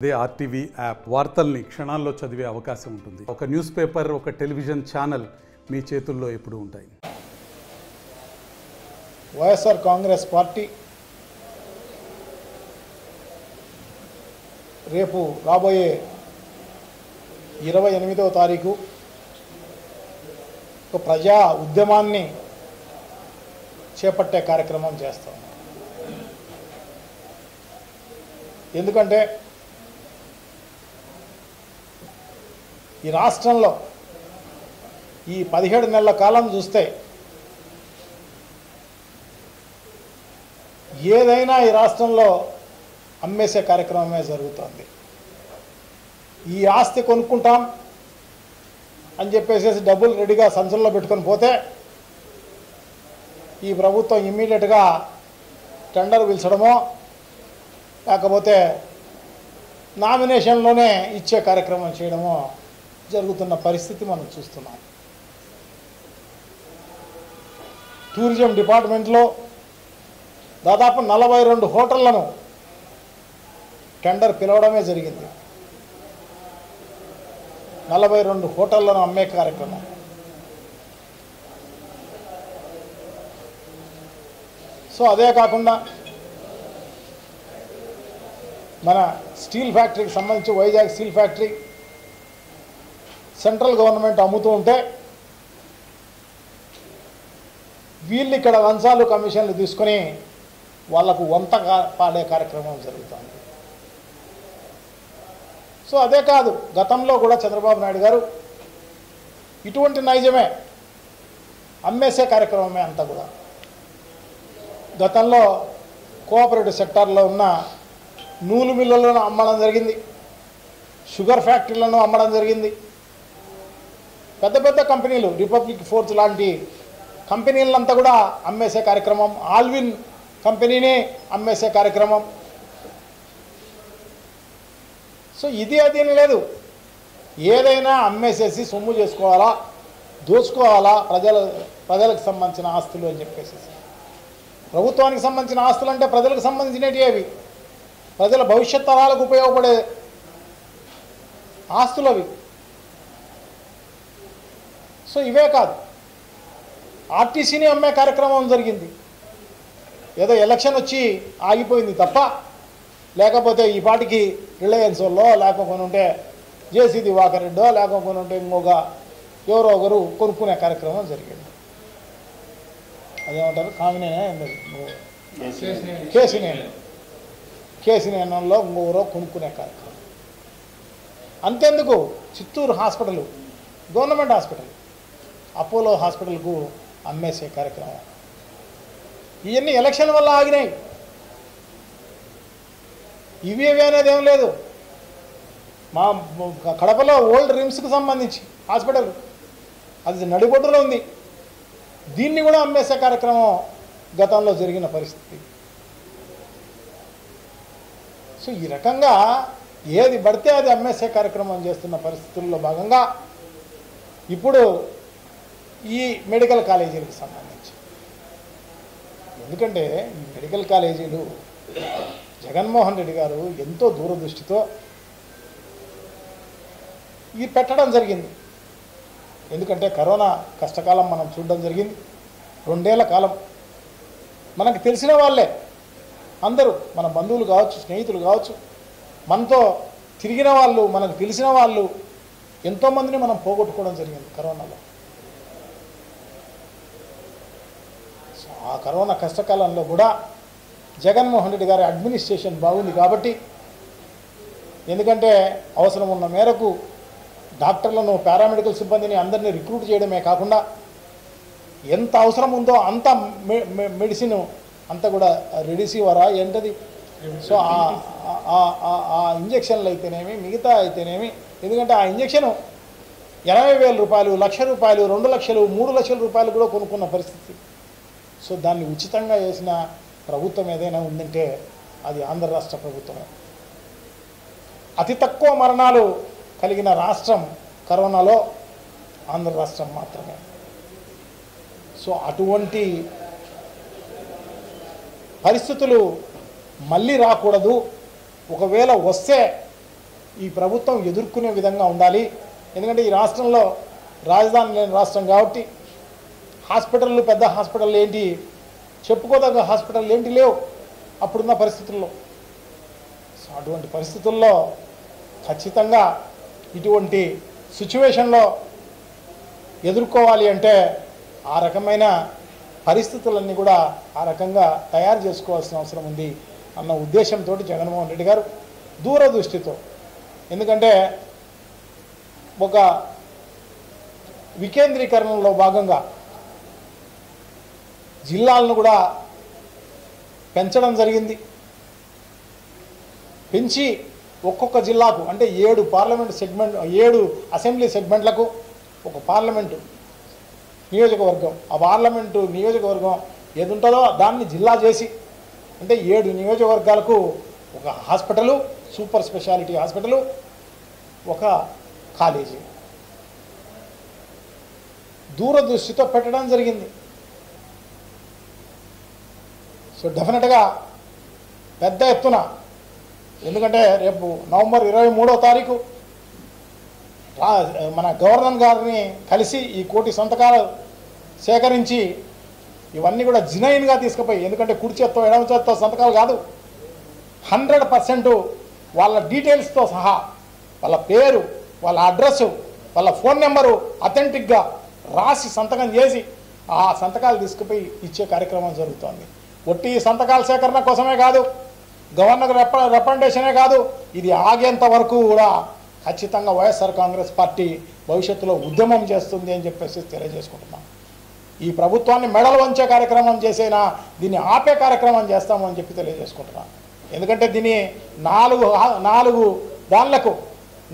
అదే RTV app వార్తల్ని క్షణాల్లో చదివే అవకాశం ఉంటుంది. ఒక న్యూస్ పేపర్, ఒక టెలివిజన్ ఛానల్ మీ చేతుల్లో ఎప్పుడూ ఉంటాయి. వైఎస్ఆర్ కాంగ్రెస్ పార్టీ రేపు రాబోయే 28వ తారీఖు ఒక ప్రజా ఉద్యమాన్ని చేపట్టే కార్యక్రమం చేస్తాం. ఎందుకంటే ఈ రాష్ట్రంలో ఈ 17 నెలల కాలం చూస్తే ఏదైనా ఈ రాష్ట్రంలో అమ్మేసే కార్యక్రమమే జరుగుతుంది. ఈ ఆస్తి కొనుక్కుంటాం అని చెప్పేసి డబ్బులు రెడీగా సంచుల్లో పెట్టుకొని పోతే ఈ ప్రభుత్వం ఇమ్మీడియట్గా టెండర్ పిలిచడమో లేకపోతే నామినేషన్లోనే ఇచ్చే కార్యక్రమం చేయడమో జరుగుతున్న పరిస్థితి మనం చూస్తున్నాం. టూరిజం డిపార్ట్మెంట్లో దాదాపు 42 హోటళ్లను టెండర్ పిలవడమే జరిగింది. 42 హోటళ్లను అమ్మే కార్యక్రమం. సో అదే కాకుండా మన స్టీల్ ఫ్యాక్టరీకి సంబంధించి Vizag steel factory central government అమ్ముతూ ఉంటే వీళ్ళు ఇక్కడ లంచాలు కమిషన్లు తీసుకొని వాళ్లకు వంత పాడే కార్యక్రమం జరుగుతుంది. సో అదే కాదు, గతంలో కూడా చంద్రబాబు నాయుడు గారు ఇటువంటి నైజమే అమ్మేసే కార్యక్రమమే అంతా కూడా. గతంలో కోఆపరేటివ్ సెక్టార్లో ఉన్న నూలు మిల్లులను అమ్మడం జరిగింది, షుగర్ ఫ్యాక్టరీలను అమ్మడం జరిగింది. పెద్ద పెద్ద కంపెనీలు, రిపబ్లిక్ ఫోర్స్ లాంటి కంపెనీలంతా కూడా అమ్మేసే కార్యక్రమం, ఆల్విన్ కంపెనీని అమ్మేసే కార్యక్రమం. సో ఇది అదేం లేదు, ఏదైనా అమ్మేసేసి సొమ్ము చేసుకోవాలా, దోచుకోవాలా ప్రజలకు సంబంధించిన ఆస్తులు అని చెప్పేసి. ప్రభుత్వానికి సంబంధించిన ఆస్తులు అంటే ప్రజలకు సంబంధించినవి, అవి ప్రజల భవిష్యత్ తరాలకు ఉపయోగపడే ఆస్తులు అవి. సో ఇవే కాదు, ఆర్టీసీని అమ్మే కార్యక్రమం జరిగింది. ఏదో ఎలక్షన్ వచ్చి ఆగిపోయింది తప్ప, లేకపోతే ఈ పాటికి రిలయన్స్ వాళ్ళో లేకపోతే ఉంటే జేసీ దివాకర్ రెడ్డో లేకపోతే ఉంటే ఇంకొక ఎవరో ఒకరు కొనుక్కునే కార్యక్రమం జరిగింది. అదేమంటారు, కేసీనేనంలో ఇంకొకరో కొనుక్కునే కార్యక్రమం. అంతెందుకు, Chittoor hospital, government hospital, Apollo హాస్పిటల్కు అమ్మేసే కార్యక్రమం. ఇవన్నీ ఎలక్షన్ వల్ల ఆగినాయి. ఇవి అనేది ఏం లేదు. మా కడపలో ఓల్డ్ రిమ్స్కి సంబంధించి హాస్పిటల్, అది నడిబొడ్డులో ఉంది, దీన్ని కూడా అమ్మేసే కార్యక్రమం గతంలో జరిగిన పరిస్థితి. సో ఈ రకంగా ఏది పడితే అది అమ్మేసే కార్యక్రమం చేస్తున్న పరిస్థితుల్లో భాగంగా ఇప్పుడు ఈ మెడికల్ కాలేజీలకు సంబంధించి, ఎందుకంటే ఈ మెడికల్ కాలేజీలు జగన్మోహన్ రెడ్డి గారు ఎంతో దూరదృష్టితో ఇది పెట్టడం జరిగింది. ఎందుకంటే కరోనా కష్టకాలం మనం చూడడం జరిగింది. 2 ఏళ్ల కాలం మనకు తెలిసిన వాళ్ళే అందరూ, మన బంధువులు కావచ్చు, స్నేహితులు కావచ్చు, మనతో తిరిగిన వాళ్ళు, మనకు తెలిసిన వాళ్ళు ఎంతోమందిని మనం పోగొట్టుకోవడం జరిగింది కరోనాలో. సో ఆ కరోనా కష్టకాలంలో కూడా జగన్మోహన్ రెడ్డి గారి అడ్మినిస్ట్రేషన్ బాగుంది కాబట్టి, ఎందుకంటే అవసరం ఉన్న మేరకు డాక్టర్లను, పారామెడికల్ సిబ్బందిని అందరినీ రిక్రూట్ చేయడమే కాకుండా ఎంత అవసరం ఉందో అంత మెడిసిన్ అంతా కూడా రెడిసివరా ఏంటది, సో ఆ ఇంజక్షన్లు అయితేనేమి, మిగతా అయితేనేమి, ఎందుకంటే ఆ ఇంజక్షను 80,000 రూపాయలు, 1,00,000 రూపాయలు, 2 లక్షలు, 3 లక్షల రూపాయలు కూడా కొనుక్కున్న పరిస్థితి. సో దాన్ని ఉచితంగా చేసిన ప్రభుత్వం ఏదైనా ఉందంటే అది ఆంధ్ర రాష్ట్ర ప్రభుత్వమే. అతి తక్కువ మరణాలు కలిగిన రాష్ట్రం కరోనాలో ఆంధ్ర రాష్ట్రం మాత్రమే. సో అటువంటి పరిస్థితులు మళ్ళీ రాకూడదు. ఒకవేళ వస్తే ఈ ప్రభుత్వం ఎదుర్కొనే విధంగా ఉండాలి. ఎందుకంటే ఈ రాష్ట్రంలో రాజధాని లేని రాష్ట్రం కాబట్టి హాస్పిటళ్ళు, పెద్ద హాస్పిటల్ ఏంటి, చెప్పుకోదగ్గ హాస్పిటల్ ఏంటి లేవు అప్పుడున్న పరిస్థితుల్లో. సో అటువంటి పరిస్థితుల్లో ఖచ్చితంగా ఇటువంటి సిచ్యువేషన్లో ఎదుర్కోవాలి అంటే ఆ రకమైన పరిస్థితులన్నీ కూడా ఆ రకంగా తయారు చేసుకోవాల్సిన అవసరం ఉంది అన్న ఉద్దేశంతో జగన్మోహన్ రెడ్డి గారు దూరదృష్టితో, ఎందుకంటే ఒక వికేంద్రీకరణలో భాగంగా జిల్లాలను కూడా పెంచడం జరిగింది. పెంచి ఒక్కొక్క జిల్లాకు అంటే 7 పార్లమెంట్ సెగ్మెంట్, 7 అసెంబ్లీ సెగ్మెంట్లకు ఒక పార్లమెంటు నియోజకవర్గం, ఆ పార్లమెంటు నియోజకవర్గం ఏది ఉంటుందో దాన్ని జిల్లా చేసి అంటే 7 నియోజకవర్గాలకు ఒక హాస్పిటలు, సూపర్ స్పెషాలిటీ హాస్పిటలు, ఒక కాలేజీ దూరదృష్టితో పెట్టడం జరిగింది. సో డెఫినెట్గా పెద్ద ఎత్తున, ఎందుకంటే రేపు నవంబర్ 23వ తారీఖు మన గవర్నర్ గారిని కలిసి ఈ 1 కోటి సంతకాలు సేకరించి ఇవన్నీ కూడా జినైన్గా తీసుకుపోయి, ఎందుకంటే కుడి చేత్తో ఎడమ చేత్తో సంతకాలు కాదు, 100% వాళ్ళ డీటెయిల్స్తో సహా వాళ్ళ పేరు, వాళ్ళ అడ్రస్సు, వాళ్ళ ఫోన్ నెంబరు అథెంటిక్గా రాసి సంతకం చేసి ఆ సంతకాలు తీసుకుపోయి ఇచ్చే కార్యక్రమం జరుగుతోంది. ఒట్టి సంతకాల సేకరణ కోసమే కాదు, గవర్నర్ రిప్రజెంటేషనే కాదు, ఇది ఆగేంత వరకు కూడా ఖచ్చితంగా వైఎస్ఆర్ కాంగ్రెస్ పార్టీ భవిష్యత్తులో ఉద్యమం చేస్తుంది అని చెప్పేసి తెలియజేసుకుంటున్నాం. ఈ ప్రభుత్వాన్ని మెడలు వంచే కార్యక్రమం చేసేనా దీన్ని ఆపే కార్యక్రమం చేస్తామని చెప్పి తెలియజేసుకుంటున్నాం. ఎందుకంటే దీన్ని 4 దానిలకు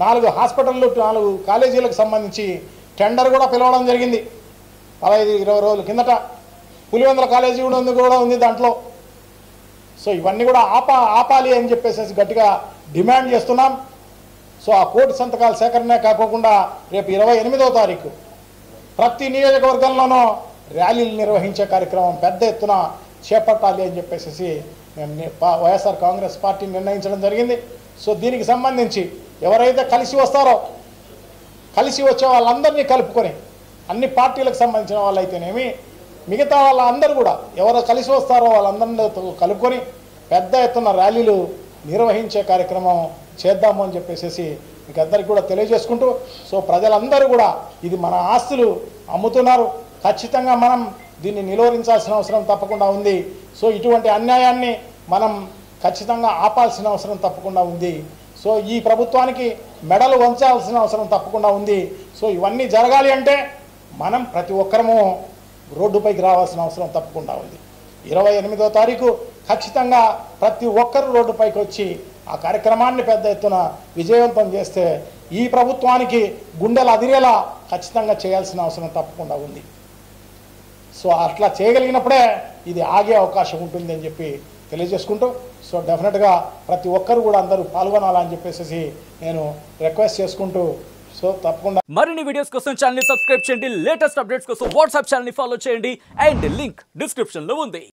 4 హాస్పిటళ్ళు, 4 కాలేజీలకు సంబంధించి టెండర్ కూడా పిలవడం జరిగింది 15-20 రోజుల కిందట. పులివెందుల కాలేజీ కూడా ఉంది దాంట్లో. సో ఇవన్నీ కూడా ఆపాలి అని చెప్పేసి గట్టిగా డిమాండ్ చేస్తున్నాం. సో ఆ 1 కోటి సంతకాల సేకరణే కాకుండా రేపు 28వ తారీఖు ప్రతి నియోజకవర్గంలోనూ ర్యాలీలు నిర్వహించే కార్యక్రమం పెద్ద ఎత్తున చేపట్టాలి అని చెప్పేసి మేము వైఎస్ఆర్ కాంగ్రెస్ పార్టీ నిర్ణయించడం జరిగింది. సో దీనికి సంబంధించి ఎవరైతే కలిసి వస్తారో, కలిసి వచ్చే వాళ్ళందరినీ కలుపుకొని, అన్ని పార్టీలకు సంబంధించిన వాళ్ళైతేనేమి మిగతా వాళ్ళందరూ కూడా ఎవరు కలిసి వస్తారో వాళ్ళందరితో కలుపుకొని పెద్ద ఎత్తున ర్యాలీలు నిర్వహించే కార్యక్రమం చేద్దాము అని చెప్పేసి మీకు అందరికీ కూడా తెలియజేసుకుంటూ, సో ప్రజలందరూ కూడా ఇది మన ఆస్తులు అమ్ముతున్నారు, ఖచ్చితంగా మనం దీన్ని నిలువరించాల్సిన అవసరం తప్పకుండా ఉంది. సో ఇటువంటి అన్యాయాన్ని మనం ఖచ్చితంగా ఆపాల్సిన అవసరం తప్పకుండా ఉంది. సో ఈ ప్రభుత్వానికి మెడలు వంచాల్సిన అవసరం తప్పకుండా ఉంది. సో ఇవన్నీ జరగాలి అంటే మనం ప్రతి ఒక్కరము రోడ్డుపైకి రావాల్సిన అవసరం తప్పకుండా ఉంది. 28వ తారీఖు ఖచ్చితంగా ప్రతి ఒక్కరు రోడ్డుపైకి వచ్చి ఆ కార్యక్రమాన్ని పెద్ద ఎత్తున విజయవంతం చేస్తే ఈ ప్రభుత్వానికి గుండెలు అదిరేలా ఖచ్చితంగా చేయాల్సిన అవసరం తప్పకుండా ఉంది. సో అట్లా చేయగలిగినప్పుడే ఇది ఆగే అవకాశం ఉంటుంది అని చెప్పి తెలియజేసుకుంటూ, సో డెఫినెట్గా ప్రతి ఒక్కరు కూడా అందరూ పాల్గొనాలని చెప్పేసి నేను రిక్వెస్ట్ చేసుకుంటూ, సో తప్పకుండా మరిన్ని వీడియోస్ కోసం ఛానల్ ని సబ్స్క్రైబ్ చేయండి, లేటెస్ట్ అప్డేట్స్ కోసం వాట్సాప్ ఛానల్ ని ఫాలో చేయండి అండ్ లింక్ డిస్క్రిప్షన్ లో ఉంది.